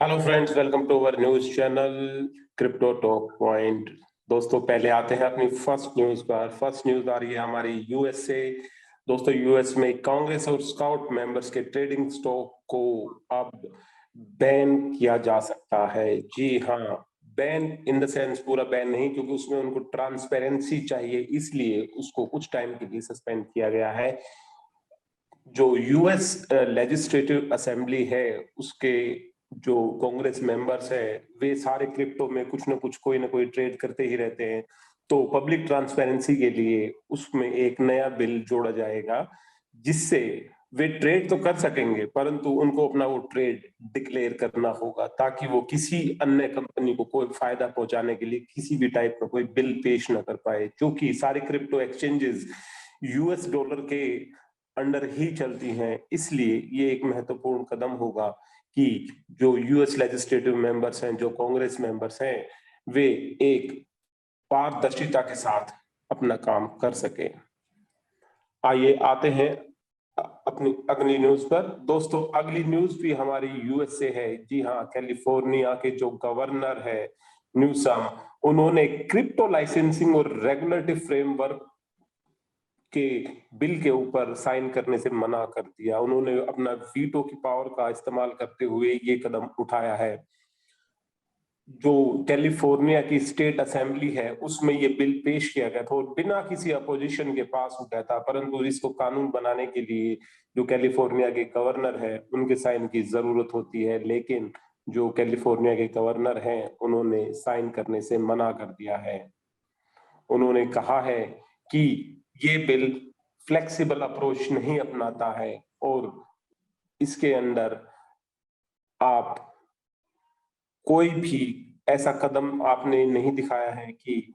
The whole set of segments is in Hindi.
Hello friends, welcome to our news channel crypto talk point. दोस्तों, पहले आते हैं अपनी फर्स्ट न्यूज पर। फर्स्ट न्यूज आ रही है हमारी यूएस से। दोस्तों, यूएस में कांग्रेस और स्काउट मेंबर्स के ट्रेडिंग स्टॉक को अब बैन किया जा सकता है। जी हाँ, बैन इन द सेंस पूरा बैन नहीं, क्योंकि उसमें उनको ट्रांसपेरेंसी चाहिए, इसलिए उसको कुछ टाइम के लिए सस्पेंड किया गया है। जो यूएस लेजिस्लेटिव असेंबली है, उसके जो कांग्रेस मेंबर्स है, वे सारे क्रिप्टो में कुछ ना कोई ट्रेड करते ही रहते हैं। तो पब्लिक ट्रांसपेरेंसी के लिए उसमें एक नया बिल जोड़ा जाएगा, जिससे वे ट्रेड तो कर सकेंगे, परंतु उनको अपना वो ट्रेड डिक्लेयर करना होगा, ताकि वो किसी अन्य कंपनी को कोई फायदा पहुंचाने के लिए किसी भी टाइप का कोई बिल पेश न कर पाए। क्योंकि सारे क्रिप्टो एक्सचेंजेस यूएस डॉलर के अंडर ही चलती हैं, इसलिए ये एक महत्वपूर्ण कदम होगा कि जो यूएस लेजिस्लेटिव मेंबर्स हैं, जो कांग्रेस मेंबर्स हैं, वे एक पारदर्शिता के साथ अपना काम कर सके। आइए आते हैं अपनी अगली न्यूज पर। दोस्तों, अगली न्यूज भी हमारी यूएस से है। जी हाँ, कैलिफोर्निया के जो गवर्नर है न्यूसम, उन्होंने क्रिप्टो लाइसेंसिंग और रेगुलेटरी फ्रेमवर्क के बिल के ऊपर साइन करने से मना कर दिया। उन्होंने अपना वीटो की पावर का इस्तेमाल करते हुए ये कदम उठाया है। जो कैलिफोर्निया की स्टेट असेंबली है, उसमें ये बिल पेश किया गया था और बिना किसी अपोजिशन के पास हो गया था, परंतु इसको कानून बनाने के लिए जो कैलिफोर्निया के गवर्नर है, उनके साइन की जरूरत होती है। लेकिन जो कैलिफोर्निया के गवर्नर हैं, उन्होंने साइन करने से मना कर दिया है। उन्होंने कहा है कि ये बिल फ्लेक्सिबल अप्रोच नहीं अपनाता है और इसके अंदर आप कोई भी ऐसा कदम आपने नहीं दिखाया है कि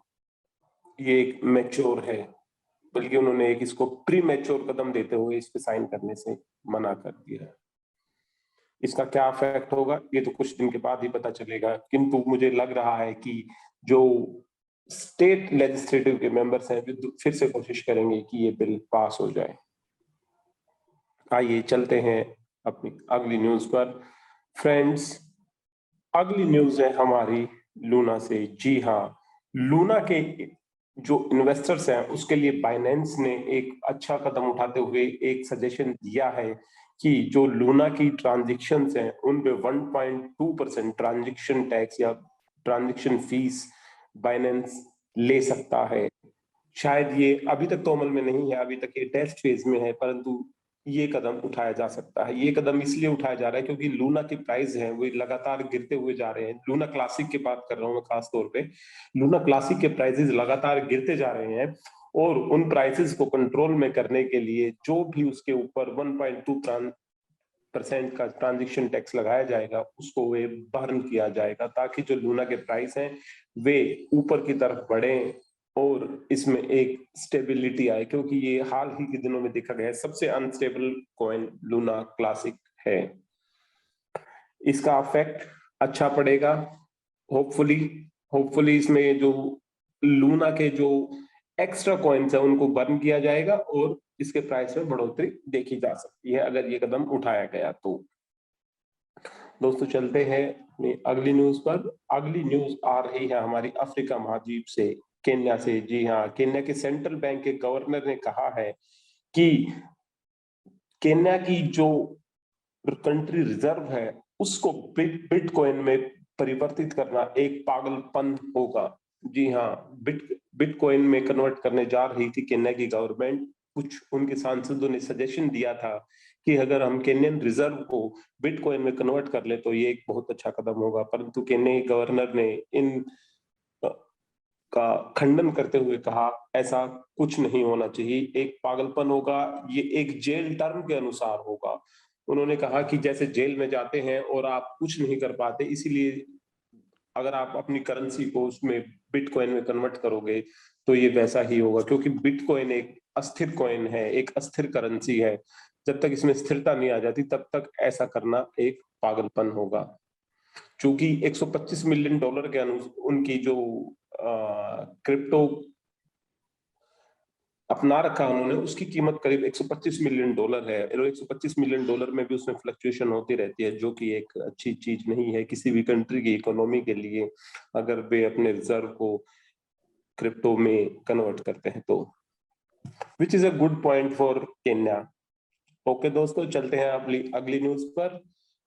ये एक मैच्योर है, बल्कि उन्होंने एक इसको प्री मैच्योर कदम देते हुए इस पे साइन करने से मना कर दिया है। इसका क्या इफेक्ट होगा, ये तो कुछ दिन के बाद ही पता चलेगा, किंतु मुझे लग रहा है कि जो स्टेट लेजिस्लेटिव के मेंबर्स हैं, वे फिर से कोशिश करेंगे कि ये बिल पास हो जाए। आइए चलते हैं अपनी अगली न्यूज पर। फ्रेंड्स, अगली न्यूज है हमारी लूना से। जी हाँ, लूना के जो इन्वेस्टर्स हैं, उसके लिए बाइनेंस ने एक अच्छा कदम उठाते हुए एक सजेशन दिया है कि जो लूना की ट्रांजेक्शन्स हैं, उन पे 1.2% ट्रांजेक्शन टैक्स या ट्रांजेक्शन फीस बाइनेंस ले सकता है। शायद ये अभी तक तो अमल में नहीं है, अभी तक ये टेस्ट फेज में है, परंतु ये कदम उठाया जा सकता है। ये कदम इसलिए उठाया जा रहा है क्योंकि लूना की प्राइस है वो लगातार गिरते हुए जा रहे हैं। लूना क्लासिक की बात कर रहा हूँ मैं खास तौर पे। लूना क्लासिक के प्राइसेस लगातार गिरते जा रहे हैं और उन प्राइसेस को कंट्रोल में करने के लिए जो भी उसके ऊपर 1.2% का ट्रांजेक्शन टैक्स लगाया जाएगा, उसको वे बर्न किया जाएगा, ताकि जो लूना के प्राइस हैं वे ऊपर की तरफ बढ़े और इसमें एक स्टेबिलिटी आए। क्योंकि ये हाल ही के दिनों में देखा गया है सबसे अनस्टेबल कॉइन लूना क्लासिक है। इसका इफेक्ट अच्छा पड़ेगा, होपफुली। होपफुली इसमें जो लूना के जो एक्स्ट्रा कॉइन्स है उनको बर्न किया जाएगा और इसके प्राइस में बढ़ोतरी देखी जा सकती है, अगर ये कदम उठाया गया तो। दोस्तों, चलते हैं अपनी अगली न्यूज पर। अगली न्यूज आ रही है हमारी अफ्रीका महाद्वीप से, केन्या से। जी हाँ, केन्या के सेंट्रल बैंक के गवर्नर ने कहा है कि केन्या की जो कंट्री रिजर्व है, उसको बिटकॉइन में परिवर्तित करना एक पागलपन होगा। जी हाँ, बिटकॉइन में कन्वर्ट करने जा रही थी केन्या की गवर्नमेंट। कुछ उनके सांसदों ने सजेशन दिया था कि अगर हम केन्यन रिजर्व को बिटकॉइन में कन्वर्ट कर ले तो ये एक बहुत अच्छा कदम होगा, परंतु केन्या गवर्नर ने इन का खंडन करते हुए कहा ऐसा कुछ नहीं होना चाहिए, एक पागलपन होगा, ये एक जेल टर्म के अनुसार होगा। उन्होंने कहा कि जैसे जेल में जाते हैं और आप कुछ नहीं कर पाते, इसीलिए अगर आप अपनी करेंसी को उसमें बिटकॉइन में कन्वर्ट करोगे तो ये वैसा ही होगा, क्योंकि बिटकॉइन एक अस्थिर कॉइन है, एक अस्थिर करेंसी है। जब तक इसमें स्थिरता नहीं आ जाती, तब तक ऐसा करना एक पागलपन होगा। चूंकि 125 मिलियन डॉलर के उनकी जो क्रिप्टो अपना रखा उन्होंने, उसकी कीमत करीब $125 मिलियन है। $125 मिलियन में भी उसमें फ्लक्चुएशन होती रहती है, जो कि एक अच्छी चीज नहीं है किसी भी कंट्री की इकोनॉमी के लिए, अगर वे अपने रिजर्व को क्रिप्टो में कन्वर्ट करते हैं तो, which is a good point for Kenya. Okay दोस्तों, चलते हैं अगली न्यूज पर।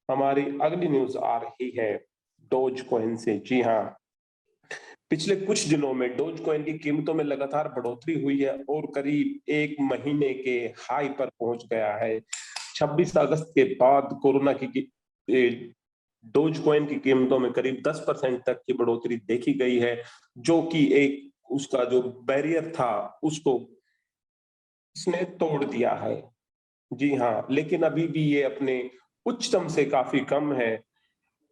हमारी अगली न्यूज आ रही है डोज कॉइन से। जी हाँ, पिछले कुछ दिनों में डोज कॉइन की कीमतों में लगातार बढ़ोतरी हुई है और करीब एक महीने के हाई पर पहुंच गया है। 26 अगस्त के बाद कोरोना की डोज कॉइन की कीमतों में करीब 10% तक की बढ़ोतरी देखी गई है, जो कि एक उसका जो बैरियर था उसको इसने तोड़ दिया है। जी हाँ, लेकिन अभी भी ये अपने उच्चतम से काफी कम है।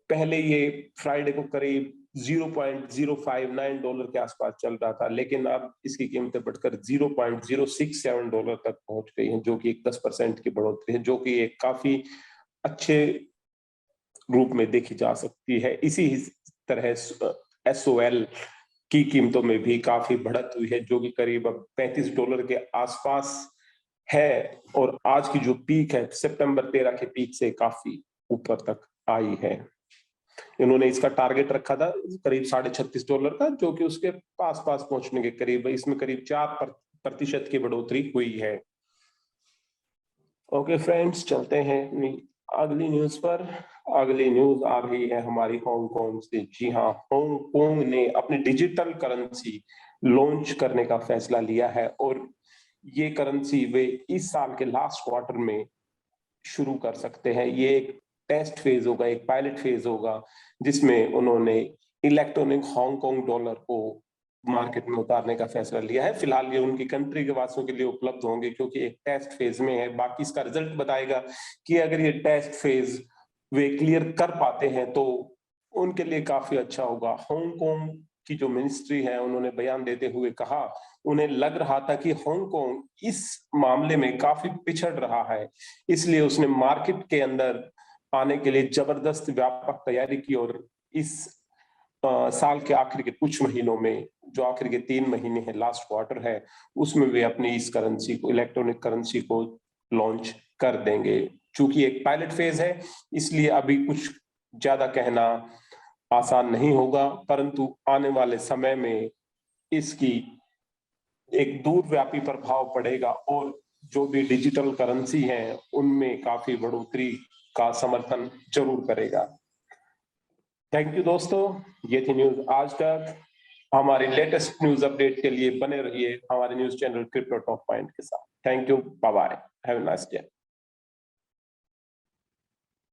पहले ये फ्राइडे को करीब $0.059 के आसपास चल रहा था, लेकिन अब इसकी कीमतें बढ़कर $0.067 तक पहुंच गई हैं, जो कि एक 10% की बढ़ोतरी है, जो कि एक काफी अच्छे रूप में देखी जा सकती है। इसी तरह SOL की कीमतों में भी काफी बढ़त हुई है, जो कि करीब अब $35 के आसपास है, और आज की जो पीक है सितंबर 13 के पीक से काफी ऊपर तक आई है। इन्होंने इसका टारगेट रखा था करीब $36.5 का, जो कि उसके पास पहुंचने के करीब है। इसमें करीब 4% की बढ़ोतरी हुई है। ओके फ्रेंड्स, चलते हैं अगली न्यूज पर। अगली न्यूज आ रही है हमारी हांगकांग से। जी हाँ, हांगकांग ने अपनी डिजिटल करेंसी लॉन्च करने का फैसला लिया है, और ये करेंसी वे इस साल के लास्ट क्वार्टर में शुरू कर सकते हैं। ये एक टेस्ट फेज होगा, एक पायलट फेज होगा, जिसमें उन्होंने इलेक्ट्रॉनिक हांगकांग डॉलर को मार्केट में उतारने का फैसला लिया है। फिलहाल ये उनकी कंट्री के वासियों के लिए उपलब्ध होंगे, क्योंकि एक टेस्ट फेज में है। बाकी इसका रिजल्ट बताएगा कि अगर ये टेस्ट फेज वे क्लियर कर पाते हैं तो उनके लिए काफी अच्छा होगा। हांगकांग की जो मिनिस्ट्री है, उन्होंने बयान देते हुए कहा, उन्हें लग रहा था कि हांगकांग इस मामले में काफी पिछड़ रहा है, इसलिए उसने मार्केट के अंदर आने के लिए जबरदस्त व्यापक तैयारी की, और इस साल के आखिर के कुछ महीनों में, जो आखिर के 3 महीने हैं, लास्ट क्वार्टर है, उसमें वे अपनी इस करेंसी को, इलेक्ट्रॉनिक करेंसी को लॉन्च कर देंगे। चूंकि एक पायलट फेज है, इसलिए अभी कुछ ज्यादा कहना आसान नहीं होगा, परंतु आने वाले समय में इसकी एक दूरव्यापी प्रभाव पड़ेगा, और जो भी डिजिटल करेंसी है उनमें काफी बढ़ोतरी का समर्थन जरूर करेगा। थैंक यू दोस्तों, ये थी न्यूज आज तक। हमारी लेटेस्ट न्यूज अपडेट के लिए बने रहिए हमारे news channel crypto top point के साथ। Thank you, bye bye, have a nice day.